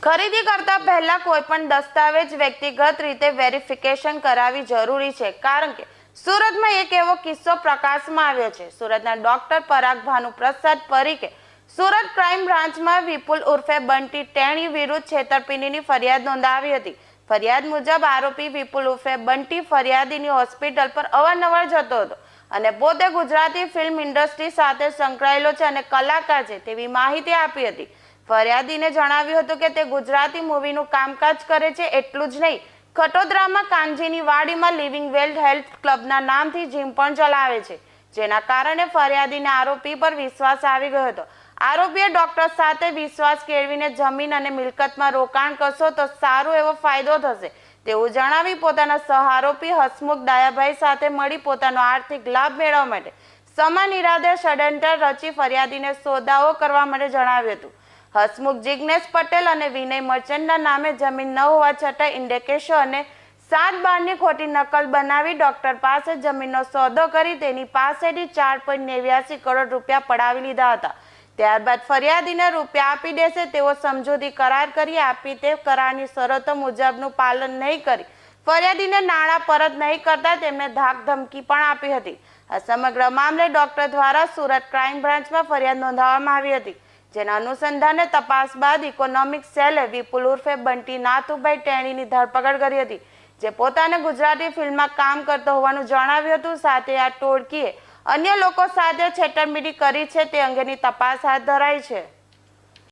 ખરીદી કરતા પહેલા કોઈ પણ દસ્તાવેજ વ્યક્તિગત રીતે વેરિફિકેશન કરાવવી જરૂરી છે, કારણ કે સુરતમાં એક એવો કિસ્સો પ્રકાશમાં આવ્યો છે। સુરતના ડોક્ટર પરાગ ભાનુપ્રસાદ પરીખે સુરત ક્રાઇમ બ્રાન્ચમાં વિપુલ ઉર્ફે બંટી ટેણી વિરુદ્ધ છેતરપિંડીની ફરિયાદ નોંધાવી હતી। ફરિયાદ મુજબ આરોપી વિપુલ ઉર્ફે બંટી ફરિયાદીની હોસ્પિટલ પર અવારનવાર જતો હતો અને પોતે ગુજરાતી ફિલ્મ ઇન્ડસ્ટ્રી સાથે સંકળાયેલો છે અને કલાકાર છે તેવી માહિતી આપી હતી। ફરિયાદીને જણાવ્યું હતું કે તે ગુજરાતી મૂવીનું કામકાજ કરે છે। એટલું જ નહીં, ખટોદરામાં કાંજીની વાડીમાં લિવિંગ વેલ હેલ્થ ક્લબના નામથી જીમ પણ ચલાવે છે, જેના કારણે ફરિયાદીને આરોપી પર વિશ્વાસ આવી ગયો હતો। આરોપીએ ડોક્ટર સાથે વિશ્વાસ કેળવીને જમીન અને મિલકતમાં રોકાણ કરશો તો સારો એવો ફાયદો થશે તેવું જણાવી પોતાના સહઆરોપી હસમુખ ડાયાભાઈ સાથે મળી પોતાનો આર્થિક લાભ મેળવવા માટે સમાન ઇરાદે ષડયંત્ર રચી ફરિયાદીને સોદાઓ કરવા માટે જણાવ્યું હતું। હસમુખ જિગ્નેશ પટેલ અને વિનય મર્ચન્ટના નામે જમીન ન હોવા છતાં ઇન્ડિકેશો અને 7/12ની ખોટી નકલ બનાવી ડોક્ટર પાસે જમીનનો સોદો કરી તેની પાસેથી 4.89 કરોડ રૂપિયા પડાવી લીધા હતા। ત્યારબાદ ફરિયાદીને રૂપિયા આપી દેશે તેવો સમજૂતી કરાર કરી આપી તે કરારની શરતો મુજબનું પાલન નહીં કરી ફરિયાદીને નાણાં પરત નહીં કરતા તેમને ધાક ધમકી પણ આપી હતી। આ સમગ્ર મામલે ડોક્ટર દ્વારા સુરત ક્રાઇમ બ્રાન્ચમાં ફરિયાદ નોંધાવવામાં આવી હતી, જેના અનુસંધાને તપાસ બાદ ઇકોનોમિક સેલે વિપુલ ઉર્ફે બંટી નાથુભાઈ ટેણીની ધરપકડ કરી હતી, જે પોતાને ગુજરાતી ફિલ્મમાં કામ કરતો હોવાનું જણાવ્યું હતું। સાથે આ ટોળકીએ અન્ય લોકો સાથે છેતરપિંડી કરી છે તે અંગેની તપાસ હાથ ધરાઈ છે।